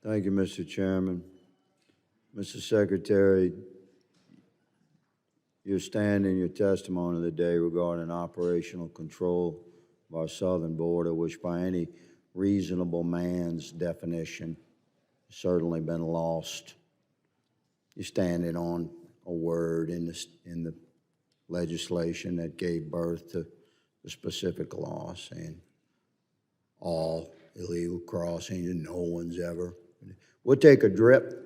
Thank you, Mr. Chairman. Mr. Secretary, your stand in your testimony today regarding operational control of our southern border, which by any reasonable man's definition has certainly been lost. You're standing on a word in the legislation that gave birth to the specific law saying all illegal crossings and no one's ever. We'll take a drip.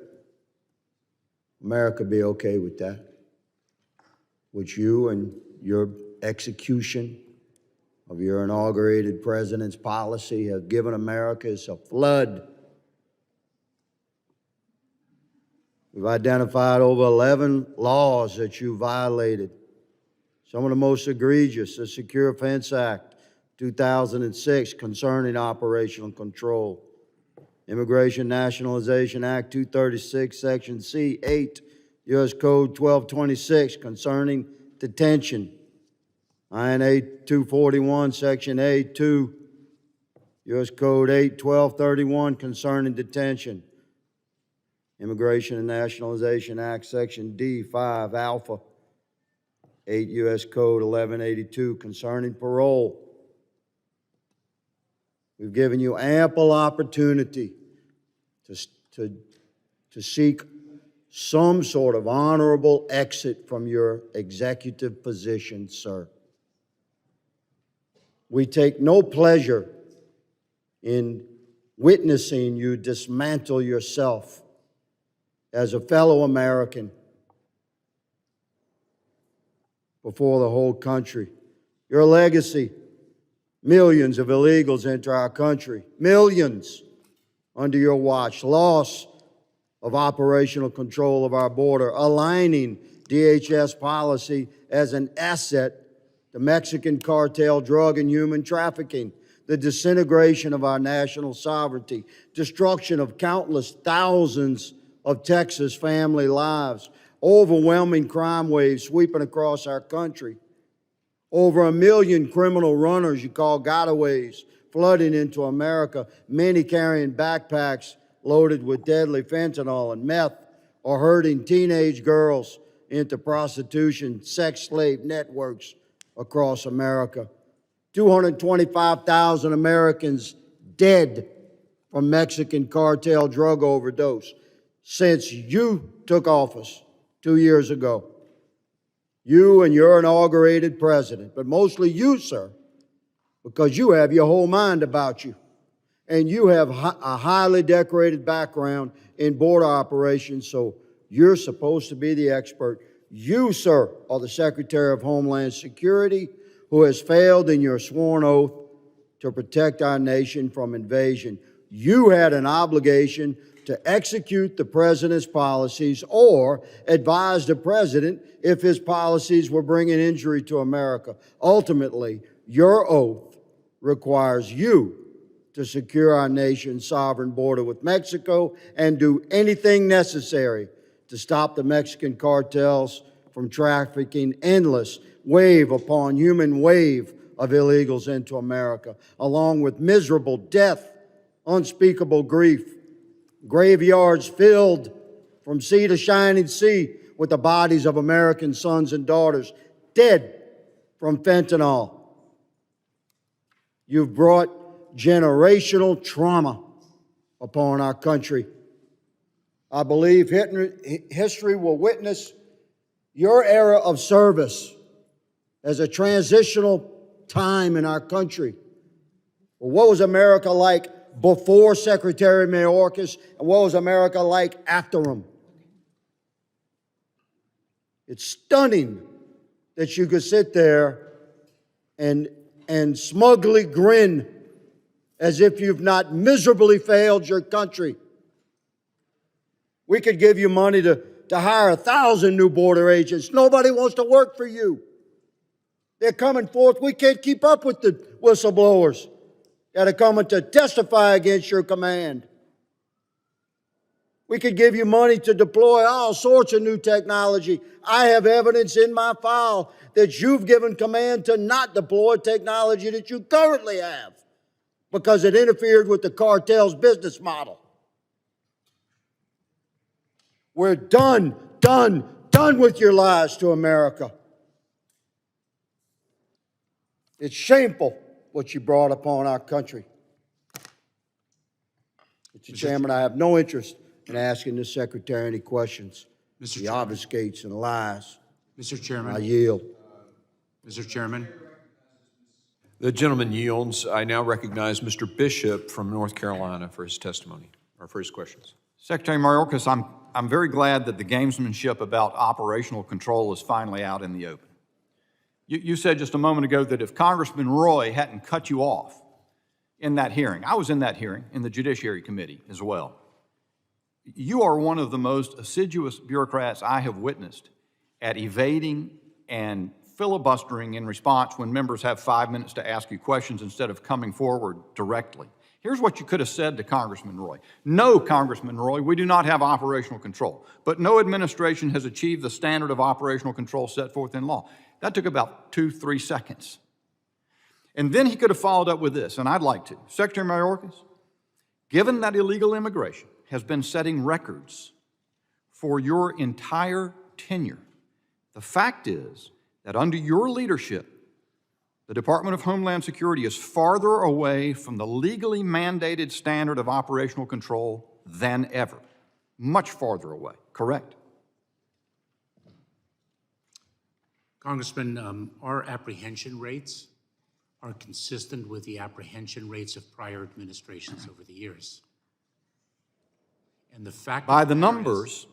America be okay with that? Which you and your execution of your inaugurated president's policy have given America is a flood. We've identified over 11 laws that you violated. Some of the most egregious, the Secure Fence Act, 2006, concerning operational control. Immigration Nationalization Act 236, Section C, 8, U.S. Code 1226, concerning detention. INA 241, Section A, 2, U.S. Code 8, 1231, concerning detention. Immigration and Nationalization Act, Section D, 5, Alpha, 8 U.S. Code 1182, concerning parole. We've given you ample opportunity to seek some sort of honorable exit from your executive position, sir. We take no pleasure in witnessing you dismantle yourself as a fellow American before the whole country. Your legacy: millions of illegals enter our country, millions under your watch, loss of operational control of our border, aligning DHS policy as an asset to Mexican cartel drug and human trafficking, the disintegration of our national sovereignty, destruction of countless thousands of Texas family lives, overwhelming crime waves sweeping across our country, over 1 million criminal runners you call gotaways flooding into America, many carrying backpacks loaded with deadly fentanyl and meth, or herding teenage girls into prostitution, sex slave networks across America. 225,000 Americans dead from Mexican cartel drug overdose since you took office 2 years ago. You and your inaugurated president, but mostly you, sir, because you have your whole mind about you. And you have a highly decorated background in border operations, so you're supposed to be the expert. You, sir, are the Secretary of Homeland Security who has failed in your sworn oath to protect our nation from invasion. You had an obligation to execute the president's policies or advise the president if his policies were bringing injury to America. Ultimately, your oath requires you to secure our nation's sovereign border with Mexico and do anything necessary to stop the Mexican cartels from trafficking endless wave upon human wave of illegals into America, along with miserable death, unspeakable grief, graveyards filled from sea to shining sea with the bodies of American sons and daughters dead from fentanyl. You've brought generational trauma upon our country. I believe history will witness your era of service as a transitional time in our country. Well, what was America like before Secretary Mayorkas, and what was America like after him? It's stunning that you could sit there and smugly grin as if you've not miserably failed your country. We could give you money to hire 1,000 new border agents. Nobody wants to work for you. They're coming forth. We can't keep up with the whistleblowers that are coming to testify against your command. We could give you money to deploy all sorts of new technology. I have evidence in my file that you've given command to not deploy technology that you currently have because it interfered with the cartel's business model. We're done with your lies to America. It's shameful what you brought upon our country. Mr. Chairman, I have no interest in asking the Secretary any questions. Mr. He Chairman. obfuscates and lies. Mr. Chairman. I yield. Mr. Chairman. The gentleman yields. I now recognize Mr. Bishop from North Carolina for his testimony, or for his questions. Secretary Mayorkas, I'm very glad that the gamesmanship about operational control is finally out in the open. You said just a moment ago that if Congressman Roy hadn't cut you off in that hearing, I was in that hearing in the Judiciary Committee as well. You are one of the most assiduous bureaucrats I have witnessed at evading and filibustering in response when members have 5 minutes to ask you questions instead of coming forward directly. Here's what you could have said to Congressman Roy. No, Congressman Roy, we do not have operational control, but no administration has achieved the standard of operational control set forth in law. That took about 2-3 seconds. And then he could have followed up with this, and I'd like to. Secretary Mayorkas, given that illegal immigration has been setting records for your entire tenure, the fact is that under your leadership, the Department of Homeland Security is farther away from the legally mandated standard of operational control than ever. Much farther away, correct? Congressman, our apprehension rates are consistent with the apprehension rates of prior administrations over the years. And the fact by the numbers,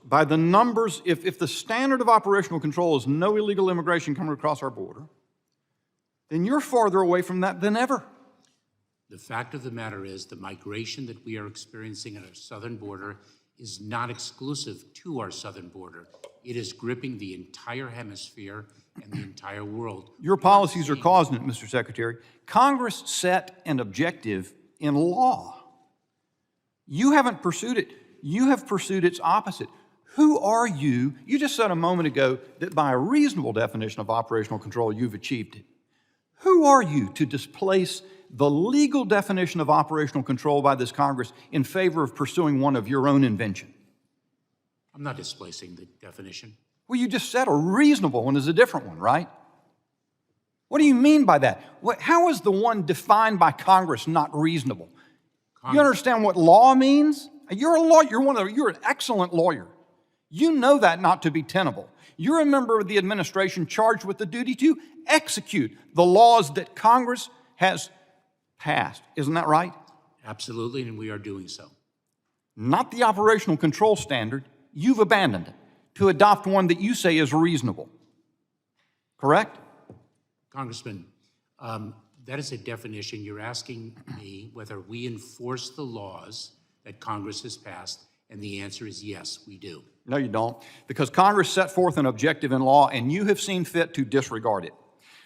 if the standard of operational control is no illegal immigration coming across our border, then you're farther away from that than ever. The fact of the matter is the migration that we are experiencing at our southern border is not exclusive to our southern border. It is gripping the entire hemisphere and the entire world. Your policies are causing it, Mr. Secretary. Congress set an objective in law. You haven't pursued it. You have pursued its opposite. Who are you? You just said a moment ago that by a reasonable definition of operational control, you've achieved it. Who are you to displace the legal definition of operational control by this Congress in favor of pursuing one of your own invention? I'm not displacing the definition. Well, you just said a reasonable one is a different one, right? What do you mean by that? How is the one defined by Congress not reasonable? You understand what law means? You're a lawyer. You're an excellent lawyer. You know that not to be tenable. You're a member of the administration charged with the duty to execute the laws that Congress has passed. Isn't that right? Absolutely, and we are doing so. Not the operational control standard. You've abandoned it to adopt one that you say is reasonable. Correct? Congressman, that is a definition. You're asking me whether we enforce the laws that Congress has passed, and the answer is yes, we do. No, you don't, because Congress set forth an objective in law, and you have seen fit to disregard it.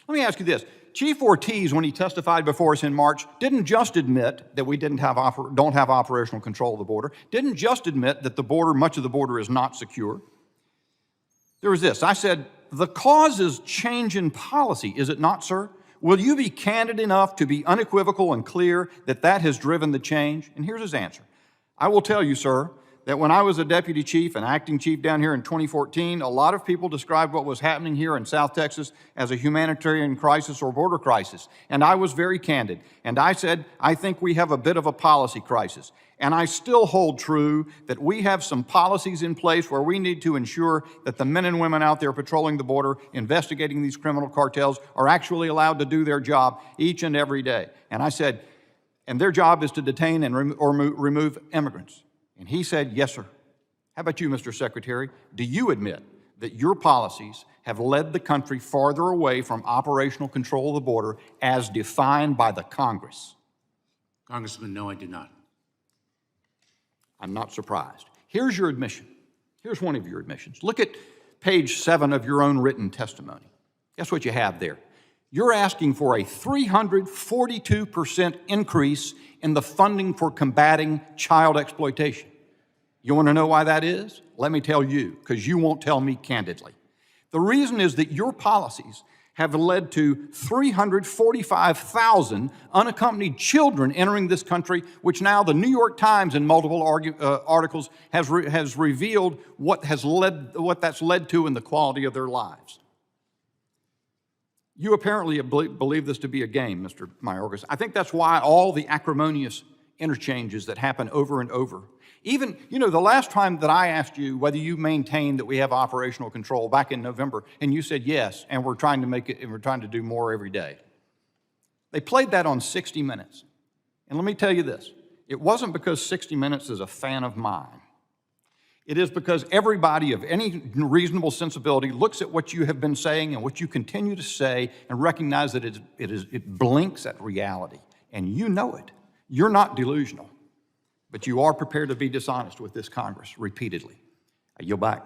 Let me ask you this. Chief Ortiz, when he testified before us in March, didn't just admit that we don't have operational control of the border, didn't just admit that the border, much of the border is not secure. There was this. I said, the cause is change in policy, is it not, sir? Will you be candid enough to be unequivocal and clear that that has driven the change? And here's his answer. I will tell you, sir, that when I was a deputy chief and acting chief down here in 2014, a lot of people described what was happening here in South Texas as a humanitarian crisis or border crisis. And I was very candid. And I said, I think we have a bit of a policy crisis. And I still hold true that we have some policies in place where we need to ensure that the men and women out there patrolling the border, investigating these criminal cartels, are actually allowed to do their job each and every day. And I said, and their job is to detain and remove immigrants. And he said, yes, sir. How about you, Mr. Secretary? Do you admit that your policies have led the country farther away from operational control of the border as defined by the Congress? Congressman, no, I do not. I'm not surprised. Here's your admission. Here's one of your admissions. Look at page 7 of your own written testimony. Guess what you have there? You're asking for a 342% increase in the funding for combating child exploitation. You want to know why that is? Let me tell you, because you won't tell me candidly. The reason is that your policies have led to 345,000 unaccompanied children entering this country, which now the New York Times in multiple articles has revealed what that's led to in the quality of their lives. You apparently believe this to be a game, Mr. Mayorkas. I think that's why all the acrimonious interchanges that happen over and over. Even, the last time that I asked you whether you maintain that we have operational control back in November, and you said yes, and we're trying to make it, and we're trying to do more every day. They played that on 60 Minutes. And let me tell you this, it wasn't because 60 Minutes is a fan of mine. It is because everybody of any reasonable sensibility looks at what you have been saying and what you continue to say and recognize that it blinks at reality. And you know it. You're not delusional. But you are prepared to be dishonest with this Congress repeatedly. I yield back.